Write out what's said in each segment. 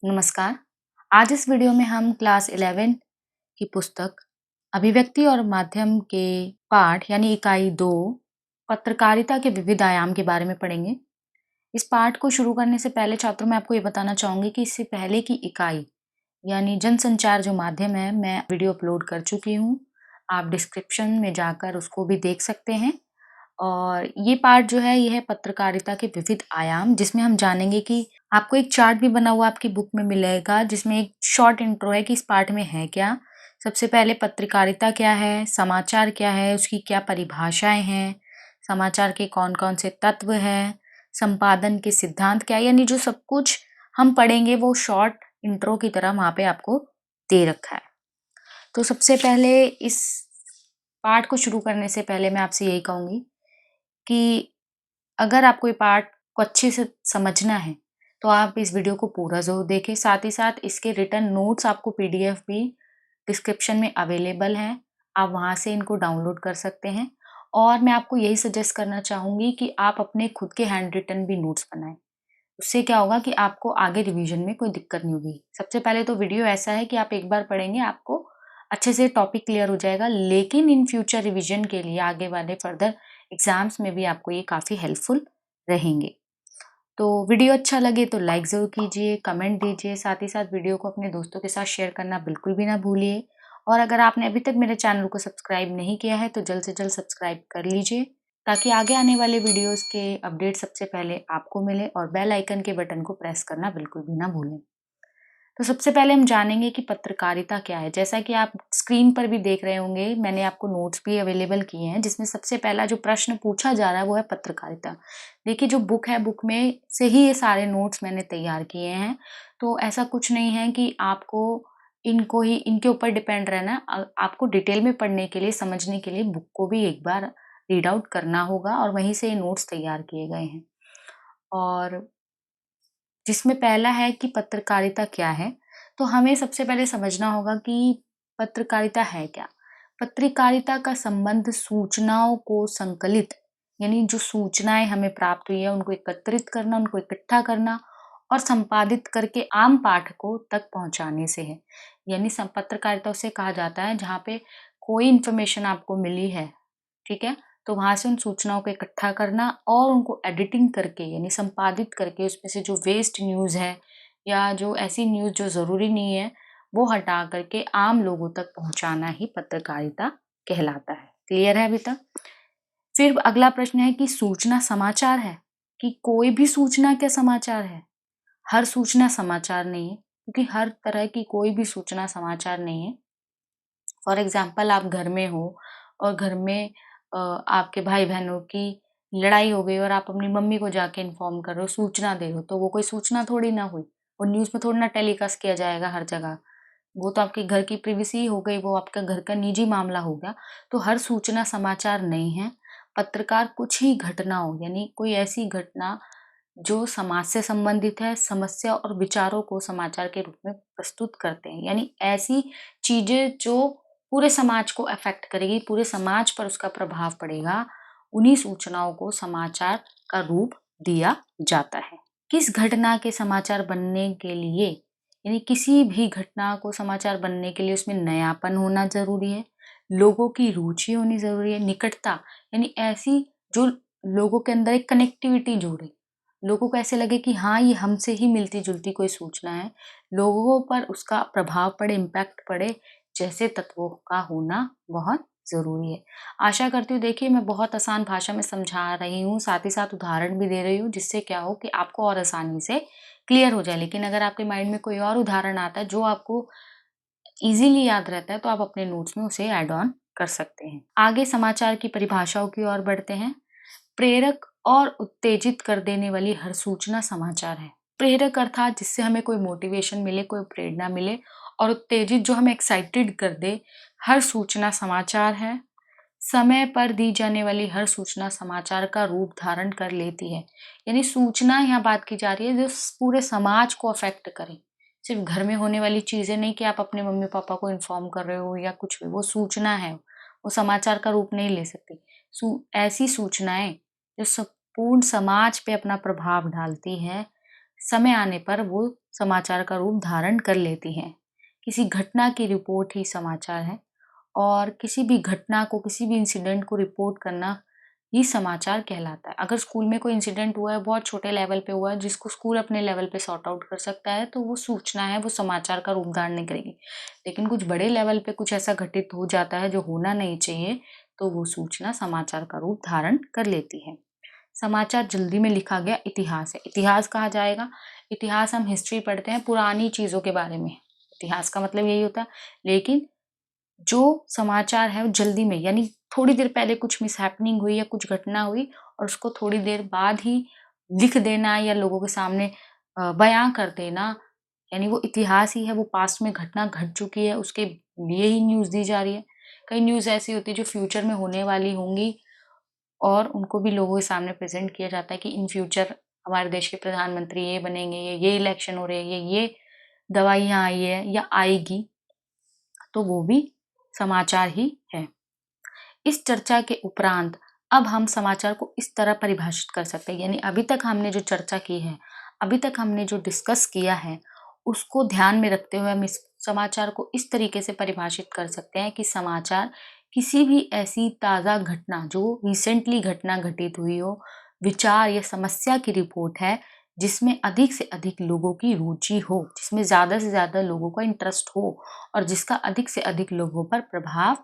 नमस्कार। आज इस वीडियो में हम क्लास 11 की पुस्तक अभिव्यक्ति और माध्यम के पाठ यानी इकाई 2 पत्रकारिता के विविध आयाम के बारे में पढ़ेंगे। इस पाठ को शुरू करने से पहले छात्रों मैं आपको ये बताना चाहूँगी कि इससे पहले की इकाई यानी जनसंचार जो माध्यम है, मैं वीडियो अपलोड कर चुकी हूँ। आप डिस्क्रिप्शन में जाकर उसको भी देख सकते हैं। और ये पार्ट जो है, ये है पत्रकारिता के विविध आयाम, जिसमें हम जानेंगे कि आपको एक चार्ट भी बना हुआ आपकी बुक में मिलेगा, जिसमें एक शॉर्ट इंट्रो है कि इस पार्ट में है क्या। सबसे पहले पत्रकारिता क्या है, समाचार क्या है, उसकी क्या परिभाषाएं हैं, समाचार के कौन-कौन से तत्व हैं, संपादन के सिद्धांत क्या है, यानी जो सब कुछ हम पढ़ेंगे वो शॉर्ट इंट्रो की तरह वहाँ पे आपको दे रखा है। तो सबसे पहले इस पाठ को शुरू करने से पहले मैं आपसे यही कहूँगी कि अगर आपको ये पाठ को अच्छे से समझना है, तो आप इस वीडियो को पूरा ज़रूर देखें। साथ ही साथ इसके रिटन नोट्स आपको पीडीएफ भी डिस्क्रिप्शन में अवेलेबल हैं। आप वहाँ से इनको डाउनलोड कर सकते हैं और मैं आपको यही सजेस्ट करना चाहूँगी कि आप अपने खुद के हैंड रिटन भी नोट्स बनाएँ। उससे क्या होगा कि आपको आगे रिवीजन में कोई दिक्कत नहीं होगी। सबसे पहले तो वीडियो ऐसा है कि आप एक बार पढ़ेंगे, आपको अच्छे से टॉपिक क्लियर हो जाएगा, लेकिन इन फ्यूचर रिवीजन के लिए आगे वाले फर्दर एग्जाम्स में भी आपको ये काफ़ी हेल्पफुल रहेंगे। तो वीडियो अच्छा लगे तो लाइक ज़रूर कीजिए, कमेंट दीजिए, साथ ही साथ वीडियो को अपने दोस्तों के साथ शेयर करना बिल्कुल भी ना भूलिए। और अगर आपने अभी तक मेरे चैनल को सब्सक्राइब नहीं किया है तो जल्द से जल्द सब्सक्राइब कर लीजिए, ताकि आगे आने वाले वीडियोस के अपडेट सबसे पहले आपको मिले, और बेल आइकन के बटन को प्रेस करना बिल्कुल भी ना भूलें। तो सबसे पहले हम जानेंगे कि पत्रकारिता क्या है। जैसा कि आप स्क्रीन पर भी देख रहे होंगे, मैंने आपको नोट्स भी अवेलेबल किए हैं, जिसमें सबसे पहला जो प्रश्न पूछा जा रहा है वो है पत्रकारिता। देखिए, जो बुक है, बुक में से ही ये सारे नोट्स मैंने तैयार किए हैं। तो ऐसा कुछ नहीं है कि आपको इनको ही इनके ऊपर डिपेंड रहना। आपको डिटेल में पढ़ने के लिए, समझने के लिए बुक को भी एक बार रीड आउट करना होगा, और वहीं से ये नोट्स तैयार किए गए हैं। और जिसमें पहला है कि पत्रकारिता क्या है, तो हमें सबसे पहले समझना होगा कि पत्रकारिता है क्या। पत्रकारिता का संबंध सूचनाओं को संकलित, यानी जो सूचनाएं हमें प्राप्त हुई है उनको एकत्रित करना, उनको इकट्ठा करना और संपादित करके आम पाठकों तक पहुंचाने से है। यानी पत्रकारिता उसे कहा जाता है जहाँ पे कोई इन्फॉर्मेशन आपको मिली है, ठीक है, तो वहाँ से उन सूचनाओं को इकट्ठा करना और उनको एडिटिंग करके यानी संपादित करके उसमें से जो वेस्ट न्यूज़ है या जो ऐसी न्यूज़ जो ज़रूरी नहीं है, वो हटा करके आम लोगों तक पहुँचाना ही पत्रकारिता कहलाता है। क्लियर है अभी तक? फिर अगला प्रश्न है कि सूचना समाचार है? कि कोई भी सूचना क्या समाचार है? हर सूचना समाचार नहीं है, क्योंकि हर तरह की कोई भी सूचना समाचार नहीं है। फॉर एग्जाम्पल, आप घर में हो और घर में आपके भाई बहनों की लड़ाई हो गई और आप अपनी मम्मी को जाके इन्फॉर्म कर रहे हो, सूचना दे रहे हो, तो वो कोई सूचना थोड़ी ना हुई। वो न्यूज़ में थोड़ी ना टेलीकास्ट किया जाएगा हर जगह। वो तो आपके घर की प्रिवेसी हो गई, वो आपका घर का निजी मामला हो गया। तो हर सूचना समाचार नहीं है। पत्रकार कुछ ही घटनाओं यानी कोई ऐसी घटना जो समाज से संबंधित है, समस्या और विचारों को समाचार के रूप में प्रस्तुत करते हैं। यानी ऐसी चीजें जो पूरे समाज को अफेक्ट करेगी, पूरे समाज पर उसका प्रभाव पड़ेगा, उन्हीं सूचनाओं को समाचार का रूप दिया जाता है। किस घटना के समाचार बनने के लिए, यानी किसी भी घटना को समाचार बनने के लिए उसमें नयापन होना जरूरी है, लोगों की रुचि होनी जरूरी है, निकटता यानी ऐसी जो लोगों के अंदर एक कनेक्टिविटी जोड़े, लोगों को ऐसे लगे कि हाँ, ये हमसे ही मिलती जुलती कोई सूचना है, लोगों पर उसका प्रभाव पड़े, इम्पैक्ट पड़े, जैसे तत्वों का होना बहुत ज़रूरी है। आशा करती हूँ, देखिए मैं बहुत आसान भाषा में समझा रही हूँ, साथ ही साथ उदाहरण भी दे रही हूँ, जिससे क्या हो कि आपको और आसानी से क्लियर हो जाए। लेकिन अगर आपके माइंड में कोई और उदाहरण आता है जो आपको ईज़िली याद रहता है, तो आप अपने नोट्स में उसे ऐड ऑन कर सकते हैं। आगे समाचार की परिभाषाओं की ओर बढ़ते हैं। प्रेरक और उत्तेजित कर देने वाली हर सूचना समाचार है। प्रेरक अर्थात जिससे हमें कोई मोटिवेशन मिले, कोई प्रेरणा मिले, और उत्तेजित जो हमें एक्साइटेड कर दे, हर सूचना समाचार है। समय पर दी जाने वाली हर सूचना समाचार का रूप धारण कर लेती है। यानी सूचना यहाँ बात की जा रही है जो पूरे समाज को अफेक्ट करे। सिर्फ घर में होने वाली चीजें नहीं कि आप अपने मम्मी पापा को इन्फॉर्म कर रहे हो या कुछ भी, वो सूचना है, वो समाचार का रूप नहीं ले सकती। ऐसी सूचनाएं जो संपूर्ण समाज पे अपना प्रभाव डालती है, समय आने पर वो समाचार का रूप धारण कर लेती हैं। किसी घटना की रिपोर्ट ही समाचार है और किसी भी घटना को, किसी भी इंसिडेंट को रिपोर्ट करना ही समाचार कहलाता है। अगर स्कूल में कोई इंसिडेंट हुआ है, बहुत छोटे लेवल पे हुआ है, जिसको स्कूल अपने लेवल पे सॉर्ट आउट कर सकता है, तो वो सूचना है, वो समाचार का रूप धारण नहीं करेगी। लेकिन कुछ बड़े लेवल पे कुछ ऐसा घटित हो जाता है जो होना नहीं चाहिए, तो वो सूचना समाचार का रूप धारण कर लेती है। समाचार जल्दी में लिखा गया इतिहास है। इतिहास कहा जाएगा, इतिहास हम हिस्ट्री पढ़ते हैं पुरानी चीज़ों के बारे में। इतिहास का मतलब यही होता है। लेकिन जो समाचार है वो जल्दी में, यानी थोड़ी देर पहले कुछ मिसहैपनिंग हुई या कुछ घटना हुई और उसको थोड़ी देर बाद ही लिख देना या लोगों के सामने बयां कर देना, यानी वो इतिहास ही है, वो पास्ट में घटना घट चुकी है, उसके लिए ही न्यूज़ दी जा रही है। कई न्यूज़ ऐसी होती है जो फ्यूचर में होने वाली होंगी और उनको भी लोगों के सामने प्रेजेंट किया जाता है कि इन फ्यूचर हमारे देश के प्रधानमंत्री ये बनेंगे, ये इलेक्शन हो रहे हैं, ये दवाई यहाँ आई है या आएगी, तो वो भी समाचार ही है। इस चर्चा के उपरांत अब हम समाचार को इस तरह परिभाषित कर सकते हैं, यानी अभी तक हमने जो चर्चा की है, अभी तक हमने जो डिस्कस किया है, उसको ध्यान में रखते हुए हम इस समाचार को इस तरीके से परिभाषित कर सकते हैं कि समाचार किसी भी ऐसी ताज़ा घटना जो रिसेंटली घटना घटित हुई हो, विचार या समस्या की रिपोर्ट है जिसमें अधिक से अधिक लोगों की रुचि हो, जिसमें ज़्यादा से ज़्यादा लोगों का इंटरेस्ट हो और जिसका अधिक से अधिक लोगों पर प्रभाव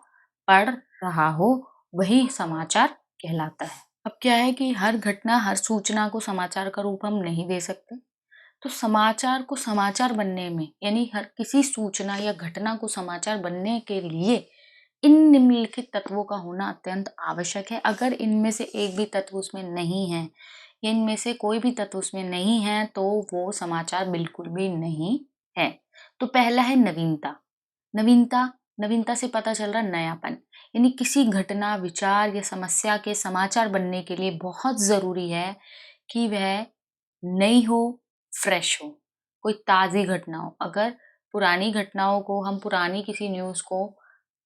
पढ़ रहा हो, वही समाचार कहलाता है। अब क्या है कि हर घटना, हर सूचना को समाचार का रूप हम नहीं दे सकते। तो समाचार को समाचार बनने में, यानी हर किसी सूचना या घटना को समाचार बनने के लिए इन निम्नलिखित तत्वों का होना अत्यंत आवश्यक है। अगर इनमें से एक भी तत्व उसमें नहीं है या इनमें से कोई भी तत्व उसमें नहीं है, तो वो समाचार बिल्कुल भी नहीं है। तो पहला है नवीनता। नवीनता नवीनता से पता चल रहा नयापन, यानी किसी घटना, विचार या समस्या के समाचार बनने के लिए बहुत ज़रूरी है कि वह नई हो, फ्रेश हो, कोई ताज़ी घटना हो। अगर पुरानी घटनाओं को, हम पुरानी किसी न्यूज़ को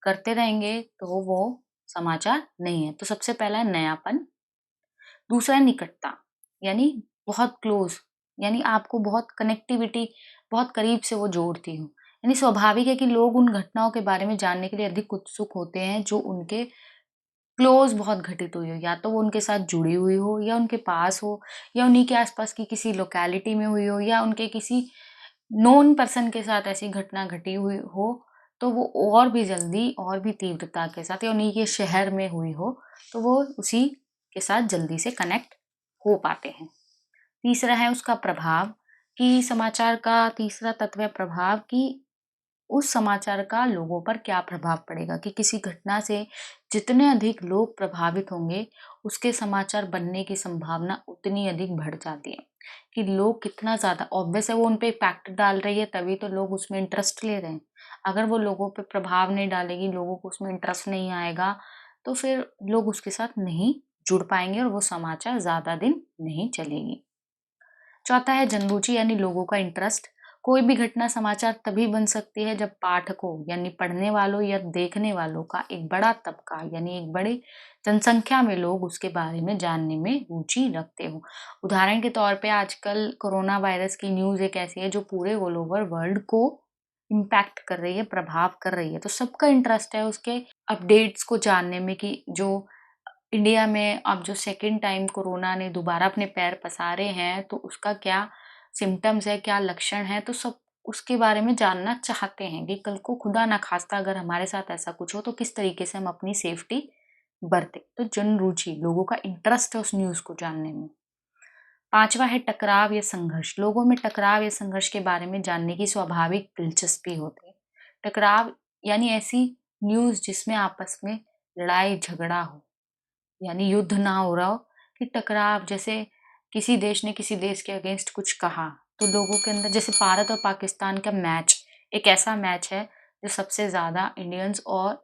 करते रहेंगे तो वो समाचार नहीं है। तो सबसे पहला है नयापन। दूसरा है निकटता, यानी बहुत क्लोज, यानी आपको बहुत कनेक्टिविटी, बहुत करीब से वो जोड़ती हो। यानी स्वाभाविक है कि लोग उन घटनाओं के बारे में जानने के लिए अधिक उत्सुक होते हैं जो उनके क्लोज बहुत घटित हुई हो, या तो वो उनके साथ जुड़ी हुई हो या उनके पास हो या उन्हीं के आसपास की किसी लोकेलिटी में हुई हो या उनके किसी नोन पर्सन के साथ ऐसी घटना घटी हुई हो, तो वो और भी जल्दी और भी तीव्रता के साथ, या उन्हीं के शहर में हुई हो, तो वो उसी के साथ जल्दी से कनेक्ट हो पाते हैं। तीसरा है उसका प्रभाव, कि समाचार का तीसरा तत्व है प्रभाव, कि उस समाचार का लोगों पर क्या प्रभाव पड़ेगा, कि किसी घटना से जितने अधिक लोग प्रभावित होंगे, उसके समाचार बनने की संभावना उतनी अधिक बढ़ जाती है। कि लोग कितना ज़्यादा, ऑब्वियस है वो उन पे इम्पैक्ट डाल रही है तभी तो लोग उसमें इंटरेस्ट ले रहे हैं। अगर वो लोगों पे प्रभाव नहीं डालेगी, लोगों को उसमें इंटरेस्ट नहीं आएगा, तो फिर लोग उसके साथ नहीं जुड़ पाएंगे और वो समाचार ज़्यादा दिन नहीं चलेगी। चौथा है जनरुचि, यानी लोगों का इंटरेस्ट। कोई भी घटना समाचार तभी बन सकती है जब पाठकों, यानी पढ़ने वालों या देखने वालों का एक बड़ा तबका, यानी एक बड़ी जनसंख्या में लोग उसके बारे में जानने में रुचि रखते हो। उदाहरण के तौर पे आजकल कोरोना वायरस की न्यूज़ एक ऐसी है जो पूरे ऑल ओवर वर्ल्ड को इम्पैक्ट कर रही है, प्रभाव कर रही है। तो सबका इंटरेस्ट है उसके अपडेट्स को जानने में, कि जो इंडिया में अब जो सेकंड टाइम कोरोना ने दोबारा अपने पैर पसारे हैं, तो उसका क्या सिम्टम्स है, क्या लक्षण है, तो सब उसके बारे में जानना चाहते हैं कि कल को खुदा ना खास्ता अगर हमारे साथ ऐसा कुछ हो तो किस तरीके से हम अपनी सेफ्टी बरतें। तो जन रुचि, लोगों का इंटरेस्ट है उस न्यूज़ को जानने में। पांचवा है टकराव या संघर्ष। लोगों में टकराव या संघर्ष के बारे में जानने की स्वाभाविक दिलचस्पी होती है। टकराव यानी ऐसी न्यूज़ जिसमें आपस में लड़ाई झगड़ा हो, यानी युद्ध ना हो रहा हो, कि टकराव, जैसे किसी देश ने किसी देश के अगेंस्ट कुछ कहा, तो लोगों के अंदर, जैसे भारत और पाकिस्तान का मैच एक ऐसा मैच है जो सबसे ज़्यादा इंडियंस और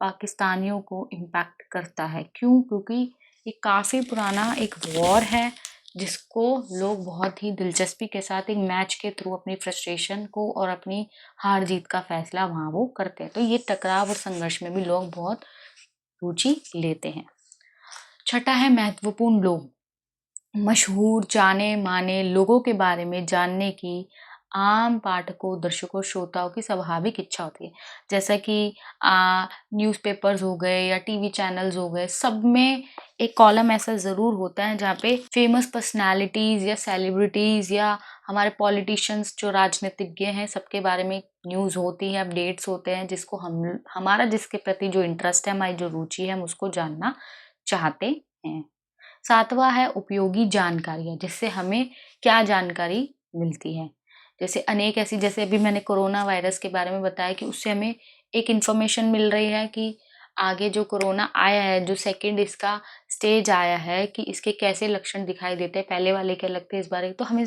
पाकिस्तानियों को इम्पैक्ट करता है। क्यों? क्योंकि ये काफ़ी पुराना एक वॉर है जिसको लोग बहुत ही दिलचस्पी के साथ एक मैच के थ्रू अपनी फ्रस्ट्रेशन को और अपनी हार जीत का फैसला वहाँ वो करते हैं। तो ये टकराव और संघर्ष में भी लोग बहुत रुचि लेते हैं। छठा है महत्वपूर्ण लोग। मशहूर जाने-माने लोगों के बारे में जानने की आम पाठकों, दर्शकों, श्रोताओं की स्वाभाविक इच्छा होती है। जैसा कि न्यूज़पेपर्स हो गए या टीवी चैनल्स हो गए, सब में एक कॉलम ऐसा ज़रूर होता है जहाँ पे फ़ेमस पर्सनैलिटीज़ या सेलिब्रिटीज़ या हमारे पॉलिटिशियंस जो राजनीतिज्ञ हैं, सबके बारे में न्यूज़ होती है, अपडेट्स होते हैं जिसको हमारा जिसके प्रति जो इंटरेस्ट है, हमारी जो रुचि है, हम उसको जानना चाहते हैं। 7वां है उपयोगी जानकारियाँ, जिससे हमें क्या जानकारी मिलती है। जैसे अनेक ऐसी, जैसे अभी मैंने कोरोना वायरस के बारे में बताया कि उससे हमें एक इन्फॉर्मेशन मिल रही है कि आगे जो कोरोना आया है, जो सेकंड इसका स्टेज आया है कि इसके कैसे लक्षण दिखाई देते हैं, पहले वाले क्या लगते हैं इस बारे में, तो हमें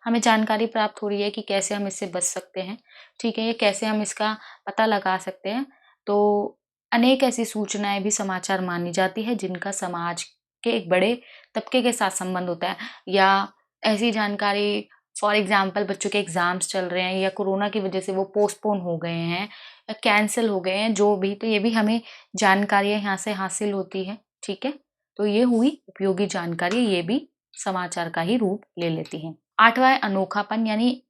हमें जानकारी प्राप्त हो रही है कि कैसे हम इससे बच सकते हैं, ठीक है? या कैसे हम इसका पता लगा सकते हैं। तो अनेक ऐसी सूचनाएँ भी समाचार मानी जाती है जिनका समाज के एक बड़े तबके के साथ संबंध होता है, या ऐसी जानकारी, फॉर एग्ज़ाम्पल बच्चों के एग्ज़ाम्स चल रहे हैं या कोरोना की वजह से वो पोस्टपोन हो गए हैं या कैंसल हो गए हैं, जो भी, तो ये भी हमें जानकारियाँ यहाँ से हासिल होती हैं, ठीक है? तो ये हुई उपयोगी जानकारी, ये भी समाचार का ही रूप ले लेती हैं। 8वां है अनोखापन, यानी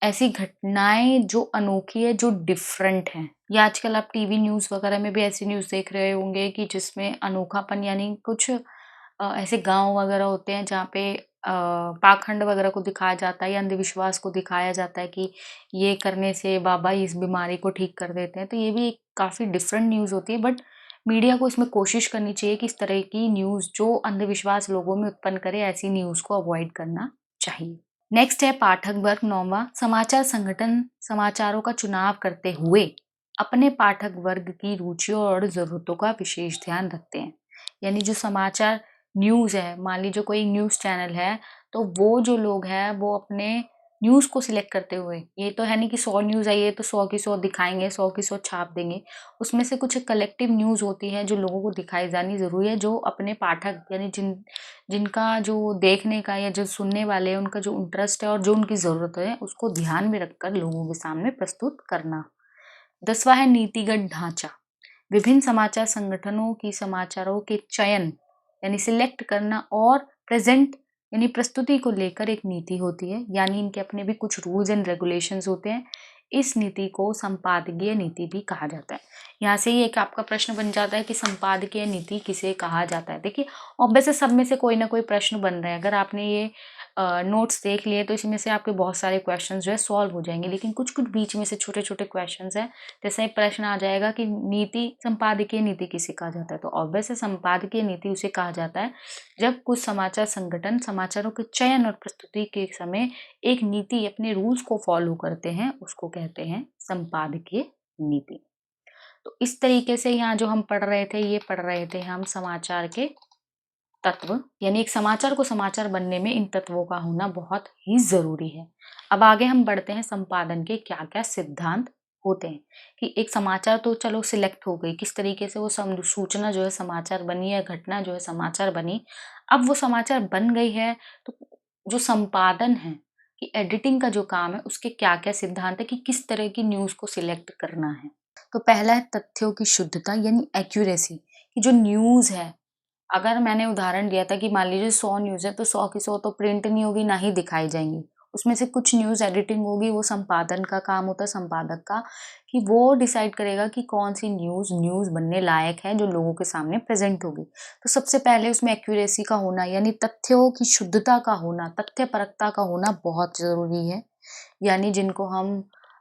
ऐसी घटनाएँ जो अनोखी है, जो डिफरेंट हैं। या आजकल आप टीवी न्यूज़ वगैरह में भी ऐसी न्यूज़ देख रहे होंगे कि जिसमें अनोखापन, यानी कुछ ऐसे गाँव वगैरह होते हैं जहाँ पे पाखंड वगैरह को दिखाया जाता है या अंधविश्वास को दिखाया जाता है कि ये करने से बाबा इस बीमारी को ठीक कर देते हैं। तो ये भी एक काफ़ी डिफरेंट न्यूज़ होती है, बट मीडिया को इसमें कोशिश करनी चाहिए कि इस तरह की न्यूज़ जो अंधविश्वास लोगों में उत्पन्न करे, ऐसी न्यूज़ को अवॉइड करना चाहिए। नेक्स्ट है पाठक वर्ग, 9वां समाचार संगठन समाचारों का चुनाव करते हुए अपने पाठक वर्ग की रुचियों और ज़रूरतों का विशेष ध्यान रखते हैं। यानी जो समाचार न्यूज़ है, मान लीजिए कोई न्यूज़ चैनल है, तो वो जो लोग हैं वो अपने न्यूज़ को सिलेक्ट करते हुए, ये तो है नहीं कि 100 न्यूज़ आई है तो 100 की 100 दिखाएँगे, 100 की 100 छाप देंगे। उसमें से कुछ कलेक्टिव न्यूज़ होती है जो लोगों को दिखाई जानी ज़रूरी है, जो अपने पाठक यानी जिनका जो देखने का या जो सुनने वाले हैं उनका जो इंटरेस्ट है और जो उनकी ज़रूरत है, उसको ध्यान में रखकर लोगों के सामने प्रस्तुत करना। 10वां है नीतिगत ढांचा। विभिन्न समाचार संगठनों की समाचारों के चयन यानी सिलेक्ट करना और प्रेजेंट यानी प्रस्तुति को लेकर एक नीति होती है, यानी इनके अपने भी कुछ रूल्स एंड रेगुलेशंस होते हैं। इस नीति को संपादकीय नीति भी कहा जाता है। यहाँ से ही एक आपका प्रश्न बन जाता है कि संपादकीय नीति किसे कहा जाता है। देखिए, ऑब्वियस है, सब में से कोई ना कोई प्रश्न बन रहे हैं। अगर आपने ये नोट्स देख लिए तो इसमें से आपके बहुत सारे क्वेश्चंस जो है सॉल्व हो जाएंगे, लेकिन कुछ कुछ बीच में से छोटे छोटे क्वेश्चंस हैं। जैसे एक प्रश्न आ जाएगा कि नीति संपादकीय नीति किसे कहा जाता है, तो ऑब्वियस है संपादकीय नीति उसे कहा जाता है जब कुछ समाचार संगठन समाचारों के चयन और प्रस्तुति के समय एक नीति अपने रूल्स को फॉलो करते हैं, उसको कहते हैं संपादकीय नीति। तो इस तरीके से यहाँ जो हम पढ़ रहे थे, ये पढ़ रहे थे हम समाचार के तत्व, यानी एक समाचार को समाचार बनने में इन तत्वों का होना बहुत ही ज़रूरी है। अब आगे हम बढ़ते हैं संपादन के क्या-क्या सिद्धांत होते हैं, कि एक समाचार तो चलो सिलेक्ट हो गई, किस तरीके से वो सूचना जो है समाचार बनी या घटना जो है समाचार बनी। अब वो समाचार बन गई है, तो जो संपादन है कि एडिटिंग का जो काम है, उसके क्या-क्या सिद्धांत है कि किस तरह की न्यूज़ को सिलेक्ट करना है। तो पहला है तथ्यों की शुद्धता यानी एक्यूरेसी, कि जो न्यूज़ है, अगर मैंने उदाहरण दिया था कि मान लीजिए 100 न्यूज़ है तो 100 की 100 तो प्रिंट नहीं होगी, ना ही दिखाई जाएँगी। उसमें से कुछ न्यूज़ एडिटिंग होगी, वो संपादन का काम होता है संपादक का, कि वो डिसाइड करेगा कि कौन-सी न्यूज़ बनने लायक है, जो लोगों के सामने प्रेज़ेंट होगी। तो सबसे पहले उसमें एक्यूरेसी का होना यानी तथ्यों की शुद्धता का होना, तथ्यपरकता का होना बहुत ज़रूरी है। यानी जिनको हम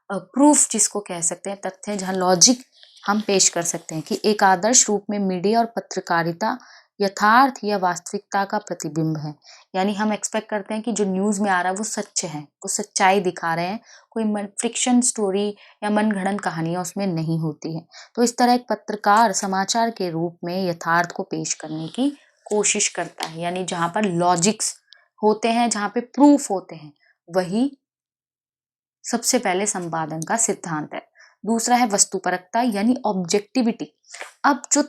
प्रूफ जिसको कह सकते हैं, तथ्य जहाँ लॉजिक हम पेश कर सकते हैं कि एक आदर्श रूप में मीडिया और पत्रकारिता यथार्थ या वास्तविकता का प्रतिबिंब है। यानी हम एक्सपेक्ट करते हैं कि जो न्यूज़ में आ रहा है वो सच है, वो सच्चाई दिखा रहे हैं, कोई फिक्शन स्टोरी या मनगढ़ंत कहानियाँ उसमें नहीं होती है। तो इस तरह एक पत्रकार समाचार के रूप में यथार्थ को पेश करने की कोशिश करता है, यानी जहाँ पर लॉजिक्स होते हैं, जहाँ पे प्रूफ होते हैं, वही सबसे पहले संपादन का सिद्धांत है। दूसरा है वस्तुपरकता यानी ऑब्जेक्टिविटी। अब जो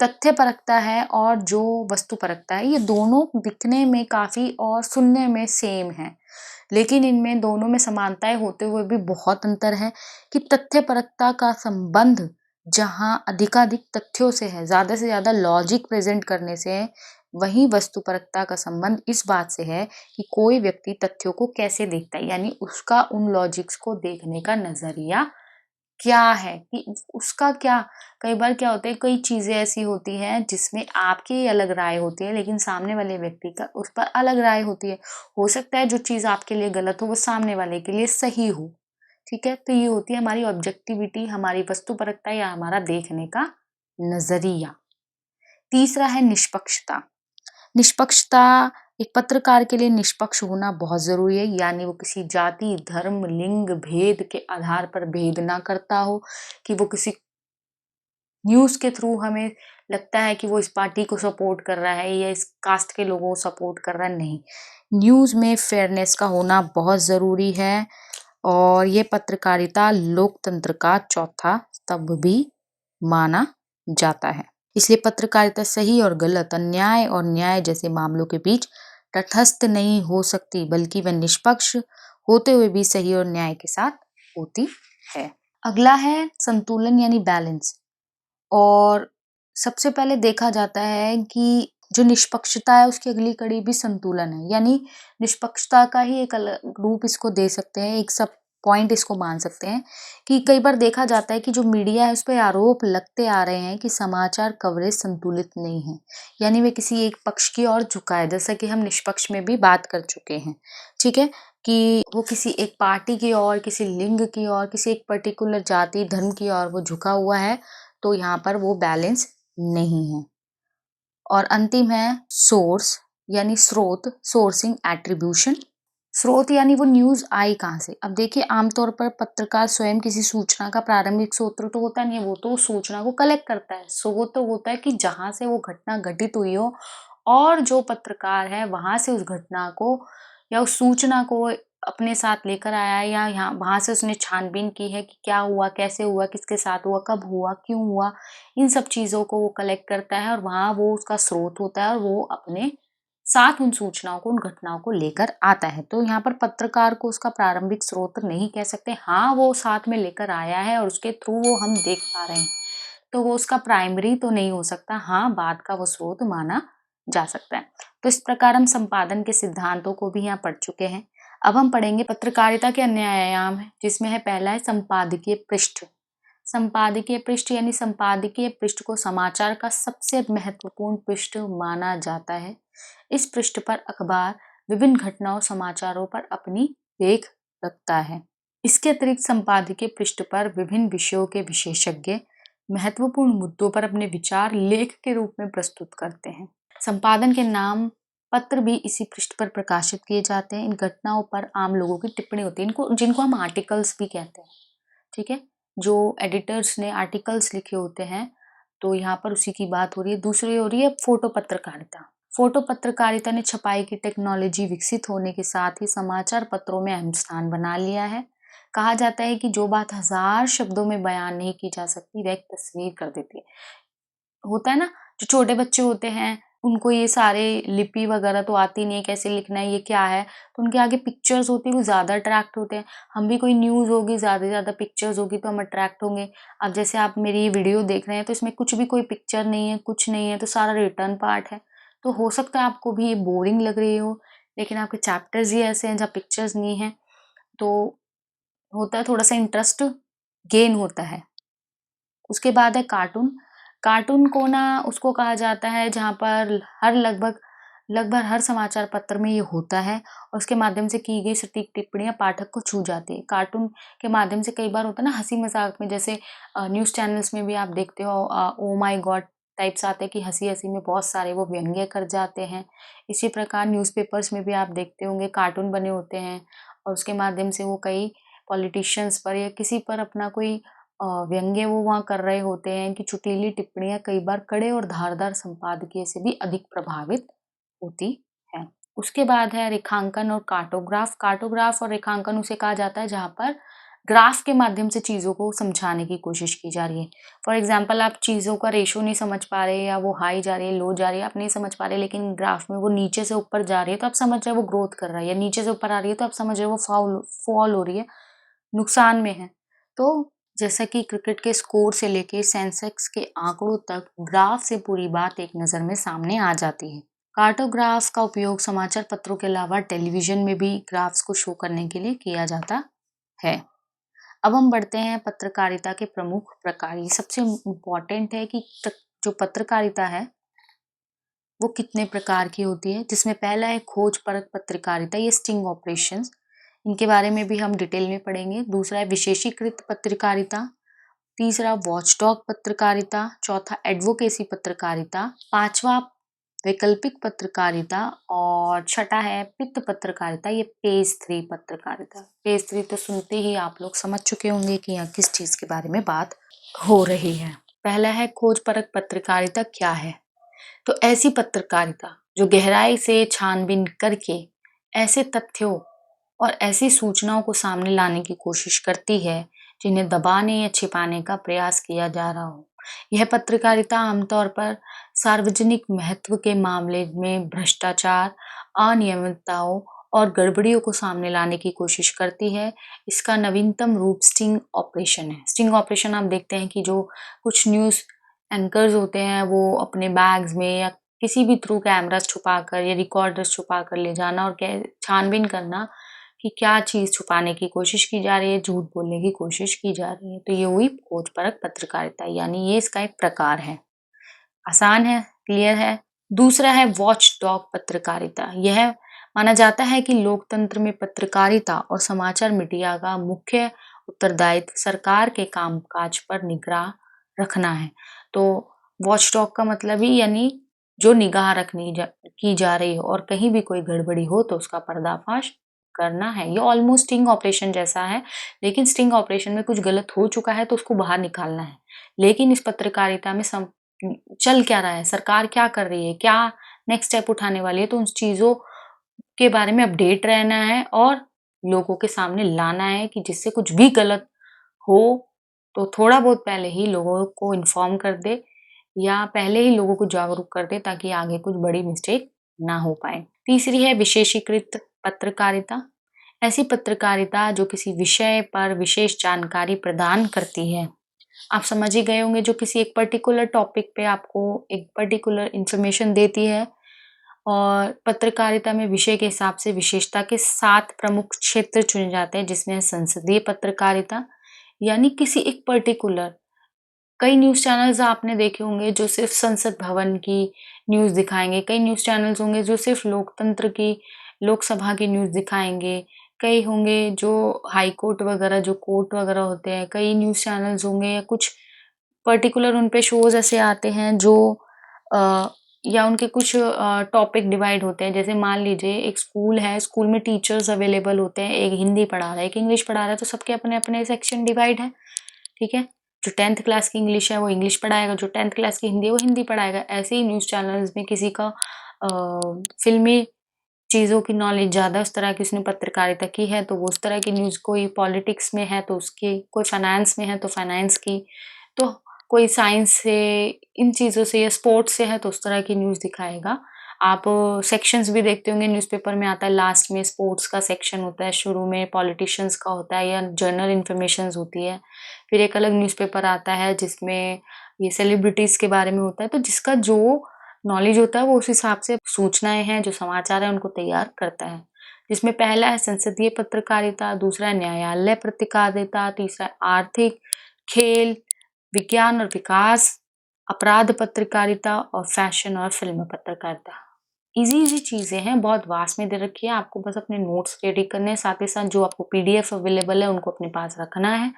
तथ्यपरकता है और जो वस्तुपरकता है, ये दोनों दिखने में काफ़ी और सुनने में सेम हैं, लेकिन इनमें दोनों में समानताएँ होते हुए भी बहुत अंतर है। कि तथ्यपरकता का संबंध जहाँ अधिकाधिक तथ्यों से है, ज़्यादा से ज़्यादा लॉजिक प्रेज़ेंट करने से है, वहीं वस्तुपरकता का संबंध इस बात से है कि कोई व्यक्ति तथ्यों को कैसे देखता है, यानी उसका उन लॉजिक्स को देखने का नजरिया क्या है, कि उसका क्या। कई बार क्या होता है, कई चीजें ऐसी होती हैं जिसमें आपकी अलग राय होती है लेकिन सामने वाले व्यक्ति का उस पर अलग राय होती है। हो सकता है जो चीज आपके लिए गलत हो वो सामने वाले के लिए सही हो। ठीक है, तो ये होती है हमारी ऑब्जेक्टिविटी, हमारी वस्तुपरकता या हमारा देखने का नजरिया। तीसरा है निष्पक्षता। निष्पक्षता, एक पत्रकार के लिए निष्पक्ष होना बहुत जरूरी है, यानी वो किसी जाति, धर्म, लिंग, भेद के आधार पर भेद ना करता हो, कि वो किसी न्यूज के थ्रू हमें लगता है कि वो इस पार्टी को सपोर्ट कर रहा है या इस कास्ट के लोगों को सपोर्ट कर रहा है। नहीं, न्यूज में फेयरनेस का होना बहुत जरूरी है, और ये पत्रकारिता लोकतंत्र का चौथा स्तंभ भी माना जाता है। इसलिए पत्रकारिता सही और गलत, अन्याय और न्याय जैसे मामलों के बीच तटस्थ नहीं हो सकती, बल्कि वह निष्पक्ष होते हुए भी सही और न्याय के साथ होती है। अगला है संतुलन यानी बैलेंस। और सबसे पहले देखा जाता है कि जो निष्पक्षता है उसकी अगली कड़ी भी संतुलन है, यानी निष्पक्षता का ही एक अलग रूप इसको दे सकते हैं, एक सब पॉइंट इसको मान सकते हैं। कि कई बार देखा जाता है कि जो मीडिया है उस पर आरोप लगते आ रहे हैं कि समाचार कवरेज संतुलित नहीं है, यानी वे किसी एक पक्ष की ओर झुका है, जैसा कि हम निष्पक्ष में भी बात कर चुके हैं। ठीक है, कि वो किसी एक पार्टी की ओर, किसी लिंग की ओर, किसी एक पर्टिकुलर जाति, धर्म की ओर वो झुका हुआ है, तो यहाँ पर वो बैलेंस नहीं है। और अंतिम है सोर्स यानी स्रोत, सोर्सिंग एट्रीब्यूशन। स्रोत यानी वो न्यूज आई कहाँ से। अब देखिए, आमतौर पर पत्रकार स्वयं किसी सूचना का प्रारंभिक स्रोत तो होता नहीं है, वो तो सूचना को कलेक्ट करता है। स्रोत तो होता है कि जहां से वो घटना घटित हुई हो, और जो पत्रकार है वहां से उस घटना को या उस सूचना को अपने साथ लेकर आया है, या यहाँ वहां से उसने छानबीन की है कि क्या हुआ, कैसे हुआ, किसके साथ हुआ, कब हुआ, क्यों हुआ। इन सब चीजों को वो कलेक्ट करता है, और वहां वो उसका स्रोत होता है, और वो अपने साथ उन सूचनाओं को, उन घटनाओं को लेकर आता है। तो यहाँ पर पत्रकार को उसका प्रारंभिक स्रोत नहीं कह सकते। हाँ, वो साथ में लेकर आया है और उसके थ्रू वो हम देख पा रहे हैं, तो वो उसका प्राइमरी तो नहीं हो सकता। हाँ, बाद का वो स्रोत माना जा सकता है। तो इस प्रकार हम संपादन के सिद्धांतों को भी यहाँ पढ़ चुके हैं। अब हम पढ़ेंगे पत्रकारिता के अन्य आयाम, जिसमें है पहला है संपादकीय पृष्ठ। संपादकीय पृष्ठ यानी संपादकीय पृष्ठ को समाचार का सबसे महत्वपूर्ण पृष्ठ माना जाता है। इस पृष्ठ पर अखबार विभिन्न घटनाओं, समाचारों पर अपनी देख रखता है। इसके अतिरिक्त संपादकीय पृष्ठ पर विभिन्न विषयों के विशेषज्ञ महत्वपूर्ण मुद्दों पर अपने विचार लेख के रूप में प्रस्तुत करते हैं। संपादन के नाम पत्र भी इसी पृष्ठ पर प्रकाशित किए जाते हैं। इन घटनाओं पर आम लोगों की टिप्पणी होती है, इनको जिनको हम आर्टिकल्स भी कहते हैं। ठीक है, जो एडिटर्स ने आर्टिकल्स लिखे होते हैं, तो यहाँ पर उसी की बात हो रही है। दूसरी हो रही है फोटो पत्रकारिता। फोटो पत्रकारिता ने छपाई की टेक्नोलॉजी विकसित होने के साथ ही समाचार पत्रों में अहम स्थान बना लिया है। कहा जाता है कि जो बात 1000 शब्दों में बयान नहीं की जा सकती, वह एक तस्वीर कर देती है। होता है ना, जो छोटे बच्चे होते हैं उनको ये सारे लिपि वगैरह तो आती नहीं है, कैसे लिखना है, ये क्या है, तो उनके आगे पिक्चर्स होती है, वो ज़्यादा अट्रैक्ट होते हैं। हम भी कोई न्यूज़ होगी, ज़्यादा से ज़्यादा पिक्चर्स होगी तो हम अट्रैक्ट होंगे। अब जैसे आप मेरी ये वीडियो देख रहे हैं, तो इसमें कुछ भी कोई पिक्चर नहीं है, कुछ नहीं है, तो सारा रिटर्न पार्ट है। तो हो सकता है आपको भी ये बोरिंग लग रही हो, लेकिन आपके चैप्टर्स ही ऐसे हैं जहाँ पिक्चर्स नहीं है, तो होता है थोड़ा सा इंटरेस्ट गेन होता है। उसके बाद है कार्टून। कार्टून को ना उसको कहा जाता है जहाँ पर लगभग लगभग हर समाचार पत्र में ये होता है, और उसके माध्यम से की गई सटीक टिप्पणियां पाठक को छू जाती है। कार्टून के माध्यम से कई बार होता है ना हंसी मजाक में, जैसे न्यूज़ चैनल्स में भी आप देखते हो ओ माई गॉड टाइप्स आते हैं कि हंसी हंसी में बहुत सारे वो व्यंग्य कर जाते हैं। इसी प्रकार न्यूज़पेपर्स में भी आप देखते होंगे कार्टून बने होते हैं, और उसके माध्यम से वो कई पॉलिटिशियंस पर या किसी पर अपना कोई व्यंग्य वो वहाँ कर रहे होते हैं। कि चुटीली टिप्पणियां कई बार कड़े और धारदार संपादकीय से भी अधिक प्रभावित होती है। उसके बाद है रेखांकन और कार्टोग्राफ। कार्टोग्राफ और रेखांकन उसे कहा जाता है जहाँ पर ग्राफ के माध्यम से चीज़ों को समझाने की कोशिश की जा रही है। फॉर एग्जाम्पल, आप चीज़ों का रेशो नहीं समझ पा रहे, या वो हाई जा रही है, लो जा रही है, आप नहीं समझ पा रहे, लेकिन ग्राफ में वो नीचे से ऊपर जा रही है तो आप समझ रहे हो वो ग्रोथ कर रहा है, या नीचे से ऊपर आ रही है तो आप समझ रहे हो वो फॉल हो रही है, नुकसान में है। तो जैसा कि क्रिकेट के स्कोर से लेके सेंसेक्स के आंकड़ों तक ग्राफ से पूरी बात एक नज़र में सामने आ जाती है। कार्टोग्राफ का उपयोग समाचार पत्रों के अलावा टेलीविजन में भी ग्राफ्स को शो करने के लिए किया जाता है। अब हम बढ़ते हैं पत्रकारिता के प्रमुख प्रकार। ये सबसे इम्पोर्टेंट है कि जो पत्रकारिता है वो कितने प्रकार की होती है, जिसमें पहला है खोज परख पत्रकारिता, ये स्टिंग ऑपरेशंस, इनके बारे में भी हम डिटेल में पढ़ेंगे। दूसरा है विशेषीकृत पत्रकारिता, तीसरा वॉचडॉग पत्रकारिता, चौथा एडवोकेसी पत्रकारिता, पांचवा वैकल्पिक पत्रकारिता और छठा है पित्त पत्रकारिता, ये पेज 3 पत्रकारिता। पेज 3 तो सुनते ही आप लोग समझ चुके होंगे कि यहाँ किस चीज के बारे में बात हो रही है। पहला है खोज परख पत्रकारिता क्या है। तो ऐसी पत्रकारिता जो गहराई से छानबीन करके ऐसे तथ्यों और ऐसी सूचनाओं को सामने लाने की कोशिश करती है जिन्हें दबाने या छिपाने का प्रयास किया जा रहा हो। यह पत्रकारिता आमतौर पर सार्वजनिक महत्व के मामले में भ्रष्टाचार, अनियमितताओं और गड़बड़ियों को सामने लाने की कोशिश करती है। इसका नवीनतम रूप स्टिंग ऑपरेशन है। स्टिंग ऑपरेशन आप देखते हैं कि जो कुछ न्यूज़ एंकर्स होते हैं वो अपने बैग्स में या किसी भी थ्रू कैमरास छुपाकर या रिकॉर्डर्स छुपाकर ले जाना और छानबीन करना कि क्या चीज़ छुपाने की कोशिश की जा रही है, झूठ बोलने की कोशिश की जा रही है। तो ये हुई खोज परख पत्रकारिता, यानी ये इसका एक प्रकार है। आसान है, क्लियर है। दूसरा है वॉच डॉग पत्रकारिता। यह माना जाता है कि लोकतंत्र में पत्रकारिता और समाचार मीडिया का मुख्य उत्तरदायित्व सरकार के कामकाज पर निगरान रखना है। तो वॉच डॉग का मतलब ही यानी जो निगाह की जा रही हो और कहीं भी कोई गड़बड़ी हो तो उसका पर्दाफाश करना है। ये ऑलमोस्ट स्टिंग ऑपरेशन जैसा है, लेकिन स्टिंग ऑपरेशन में कुछ गलत हो चुका है तो उसको बाहर निकालना है। लेकिन इस पत्रकारिता में चल क्या रहा है, सरकार क्या कर रही है, क्या नेक्स्ट स्टेप उठाने वाली है, तो उन चीज़ों के बारे में अपडेट रहना है और लोगों के सामने लाना है कि जिससे कुछ भी गलत हो तो थोड़ा बहुत पहले ही लोगों को इन्फॉर्म कर दे या पहले ही लोगों को जागरूक कर दे ताकि आगे कुछ बड़ी मिस्टेक ना हो पाए। तीसरी है विशेषीकृत पत्रकारिता। ऐसी पत्रकारिता जो किसी विषय पर विशेष जानकारी प्रदान करती है। आप समझ ही गए होंगे, जो किसी एक पर्टिकुलर टॉपिक पे आपको एक पर्टिकुलर इंफॉर्मेशन देती है और पत्रकारिता में विषय के हिसाब से विशेषता के 7 प्रमुख क्षेत्र चुने जाते हैं, जिसमें है संसदीय पत्रकारिता, यानी किसी एक पर्टिकुलर कई न्यूज़ चैनल्स आपने देखे होंगे जो सिर्फ संसद भवन की न्यूज़ दिखाएँगे, कई न्यूज़ चैनल्स होंगे जो सिर्फ लोकतंत्र की, लोकसभा की न्यूज़ दिखाएँगे, कई होंगे जो हाई कोर्ट वगैरह जो कोर्ट वगैरह होते हैं, कई न्यूज़ चैनल्स होंगे या कुछ पर्टिकुलर उन पे शोज़ ऐसे आते हैं जो अ, या उनके कुछ टॉपिक डिवाइड होते हैं। जैसे मान लीजिए एक स्कूल है, स्कूल में टीचर्स अवेलेबल होते हैं, एक हिंदी पढ़ा रहा है, एक इंग्लिश पढ़ा रहा है, तो सबके अपने-अपने सेक्शन डिवाइड है, ठीक है? जो 10th क्लास की इंग्लिश है वो इंग्लिश पढ़ाएगा, जो 10th क्लास की हिंदी है वो हिंदी पढ़ाएगा। ऐसे ही न्यूज़ चैनल्स में किसी का अ, फ़िल्मी चीज़ों की नॉलेज ज़्यादा उस तरह की उसने पत्रकारिता की है तो वो उस तरह की न्यूज़, कोई पॉलिटिक्स में है तो उसकी, कोई फाइनेंस में है तो फाइनेंस की, तो कोई साइंस से, इन चीज़ों से या स्पोर्ट्स से है तो उस तरह की न्यूज़ दिखाएगा। आप सेक्शंस भी देखते होंगे न्यूज़पेपर में आता है, लास्ट में स्पोर्ट्स का सेक्शन होता है, शुरू में पॉलिटिशियंस का होता है या जनरल इन्फॉर्मेशंस होती है। फिर एक अलग न्यूज़पेपर आता है जिसमें ये सेलिब्रिटीज़ के बारे में होता है, तो जिसका जो नॉलेज होता है वो उस हिसाब से सूचनाएँ हैं, जो समाचार हैं उनको तैयार करता है। जिसमें पहला है संसदीय पत्रकारिता, दूसरा है न्यायालय पत्रकारिता, तीसरा है आर्थिक, खेल, विज्ञान और विकास, अपराध पत्रकारिता और फैशन और फ़िल्म पत्रकारिता। ईज़ी-ईज़ी चीज़ें हैं, बहुत वास्ट में दे रखी है, आपको बस अपने नोट्स रेडी करने हैं, साथ ही साथ जो आपको पीडीएफ अवेलेबल है उनको अपने पास रखना है।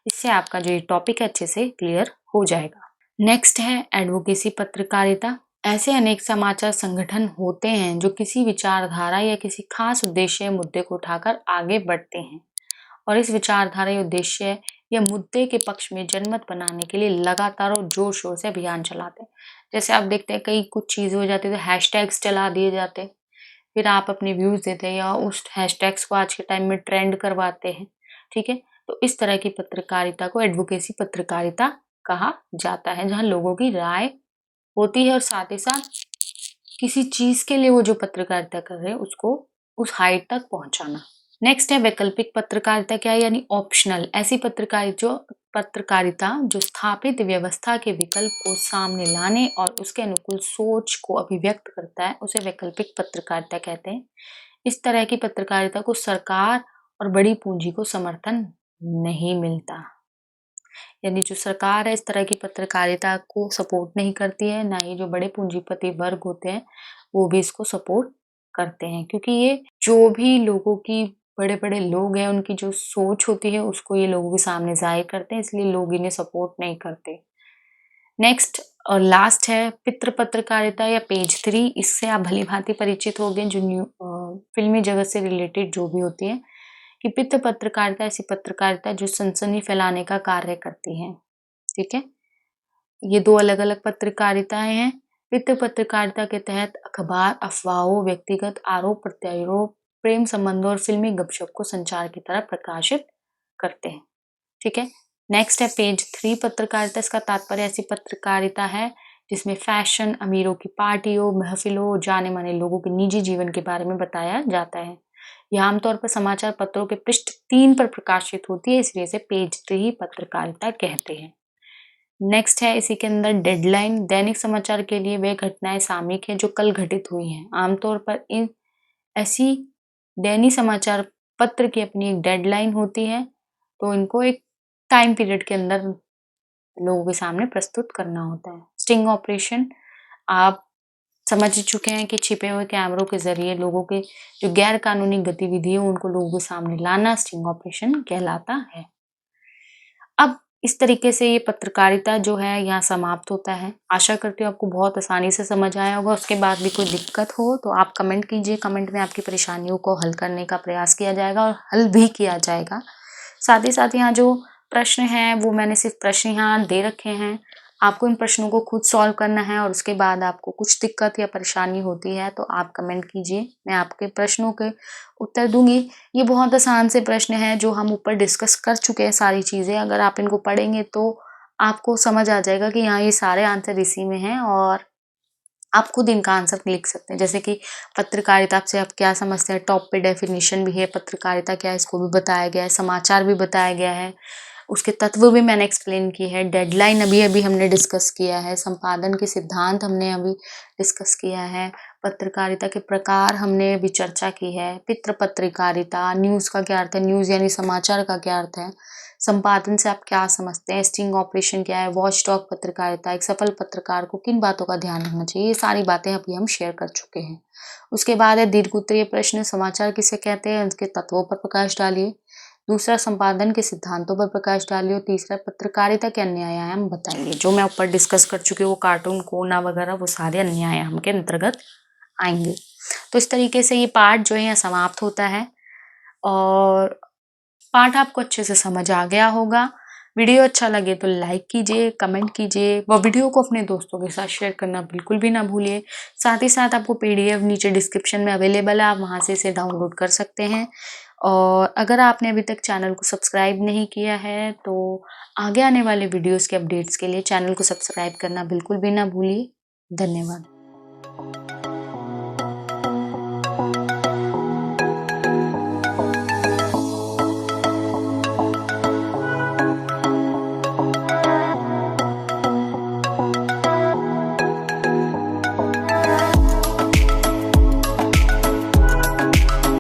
इससे आपका जो ये टॉपिक है अच्छे से क्लियर हो जाएगा। नेक्स्ट है एडवोकेसी पत्रकारिता। ऐसे अनेक समाचार संगठन होते हैं जो किसी विचारधारा या किसी खास उद्देश्य या मुद्दे को उठाकर आगे बढ़ते हैं और इस विचारधारा या उद्देश्य या मुद्दे के पक्ष में जनमत बनाने के लिए लगातार और जोर शोर से अभियान चलाते हैं। जैसे आप देखते हैं कई कुछ चीज़ें हो जाती है तो हैशटैग्स चला दिए जाते हैं, फिर आप अपने व्यूज़ देते हैं या उस हैशटैग्स को आज के टाइम में ट्रेंड करवाते हैं, ठीक है? तो इस तरह की पत्रकारिता को एडवोकेसी पत्रकारिता कहा जाता है, जहाँ लोगों की राय होती है और साथ ही साथ किसी चीज़ के लिए वो जो पत्रकारिता कर रहे हैं उसको उस हाइट तक पहुँचाना। नेक्स्ट है वैकल्पिक पत्रकारिता क्या है, यानी ऑप्शनल। ऐसी पत्रकारिता जो स्थापित व्यवस्था के विकल्प को सामने लाने और उसके अनुकूल सोच को अभिव्यक्त करता है, उसे वैकल्पिक पत्रकारिता कहते हैं। इस तरह की पत्रकारिता को सरकार और बड़ी पूंजी को समर्थन नहीं मिलता। यानी जो सरकार है इस तरह की पत्रकारिता को सपोर्ट नहीं करती है, ना ही जो बड़े पूंजीपति वर्ग होते हैं वो भी इसको सपोर्ट करते हैं, क्योंकि ये जो भी लोगों की बड़े-बड़े लोग हैं उनकी जो सोच होती है उसको ये लोगों के सामने ज़ाहिर करते हैं, इसलिए लोग इन्हें सपोर्ट नहीं करते। नेक्स्ट और लास्ट है पितृ पत्रकारिता या पेज 3। इससे आप भली-भांति परिचित हो गए, जो फ़िल्मी जगत से रिलेटेड जो भी होती है, कि पितृ पत्रकारिता ऐसी पत्रकारिता जो सनसनी फैलाने का कार्य करती है। ठीक है? ये 2 अलग-अलग पत्रकारिताएँ हैं। पितृ पत्रकारिता के तहत अखबार अफवाहों, व्यक्तिगत आरोप-प्रत्यारोप, प्रेम संबंधों और फ़िल्मी गपशप को संचार की तरह प्रकाशित करते हैं। ठीक है? नेक्स्ट है पेज 3 पत्रकारिता। इसका तात्पर्य ऐसी पत्रकारिता है जिसमें फैशन, अमीरों की पार्टियों, महफ़िलों, जाने-माने लोगों के निजी जीवन के बारे में बताया जाता है। यह आमतौर पर समाचार पत्रों के पृष्ठ 3 पर प्रकाशित होती है, इसलिए इसे पेज 3 पत्रकारिता कहते हैं। नेक्स्ट है इसी के अंदर डेडलाइन। दैनिक समाचार के लिए वे घटनाएं सामयिक हैं जो कल घटित हुई हैं। आमतौर पर इन ऐसी दैनिक समाचार पत्र की अपनी एक डेडलाइन होती है, तो इनको एक टाइम पीरियड के अंदर लोगों के सामने प्रस्तुत करना होता है। स्टिंग ऑपरेशन आप समझ ही चुके हैं कि छिपे हुए कैमरों के ज़रिए लोगों के जो गैर कानूनी गतिविधि है उनको लोगों के सामने लाना स्टिंग ऑपरेशन कहलाता है। अब इस तरीके से ये पत्रकारिता जो है यहाँ समाप्त होता है। आशा करती हूँ आपको बहुत आसानी से समझ आया होगा। उसके बाद भी कोई दिक्कत हो तो आप कमेंट कीजिए। कमेंट में आपकी परेशानियों को हल करने का प्रयास किया जाएगा और हल भी किया जाएगा। साथ ही साथ यहाँ जो प्रश्न हैं वो मैंने सिर्फ प्रश्न यहाँ दे रखे हैं। आपको इन प्रश्नों को खुद सॉल्व करना है और उसके बाद आपको कुछ दिक्कत या परेशानी होती है तो आप कमेंट कीजिए। मैं आपके प्रश्नों के उत्तर दूँगी। ये बहुत आसान से प्रश्न हैं जो हम ऊपर डिस्कस कर चुके हैं सारी चीज़ें। अगर आप इनको पढ़ेंगे तो आपको समझ आ जाएगा कि हाँ, ये सारे आंसर इसी में हैं और आप खुद इनका आंसर लिख सकते हैं। जैसे कि पत्रकारिता से आप क्या समझते हैं, टॉप पे डेफिनेशन भी है, पत्रकारिता क्या है इसको भी बताया गया है, समाचार भी बताया गया है, उसके तत्व भी मैंने एक्सप्लेन किए हैं, डेडलाइन अभी-अभी हमने डिस्कस किया है, संपादन के सिद्धांत हमने अभी डिस्कस किया है, पत्रकारिता के प्रकार हमने अभी चर्चा की है, पितृ पत्रकारिता, न्यूज़ का क्या अर्थ है, न्यूज़ यानी समाचार का क्या अर्थ है, संपादन से आप क्या समझते हैं, स्टिंग ऑपरेशन क्या है, वॉचडॉग पत्रकारिता, एक सफल पत्रकार को किन बातों का ध्यान रखना चाहिए, ये सारी बातें अभी हम शेयर कर चुके हैं। उसके बाद है दीर्घ उत्तरीय प्रश्न, समाचार किसे कहते हैं, उसके तत्वों पर प्रकाश डालिए। दूसरा, संपादन के सिद्धांतों पर प्रकाश डालिए और तीसरा, पत्रकारिता के अन्य आयाम बताइए। जो मैं ऊपर डिस्कस कर चुकी हूँ वो कार्टून, कोना वगैरह वो सारे अन्य आयाम के अंतर्गत आएंगे। तो इस तरीके से ये पाठ जो है यहाँ समाप्त होता है और पाठ आपको अच्छे से समझ आ गया होगा। वीडियो अच्छा लगे तो लाइक कीजिए, कमेंट कीजिए व वीडियो को अपने दोस्तों के साथ शेयर करना बिल्कुल भी ना भूलिए। साथ ही साथ आपको पीडीएफ नीचे डिस्क्रिप्शन में अवेलेबल है, आप वहाँ से इसे डाउनलोड कर सकते हैं। और अगर आपने अभी तक चैनल को सब्सक्राइब नहीं किया है तो आगे आने वाले वीडियोज़ के अपडेट्स के लिए चैनल को सब्सक्राइब करना बिल्कुल भी ना भूलिए। धन्यवाद।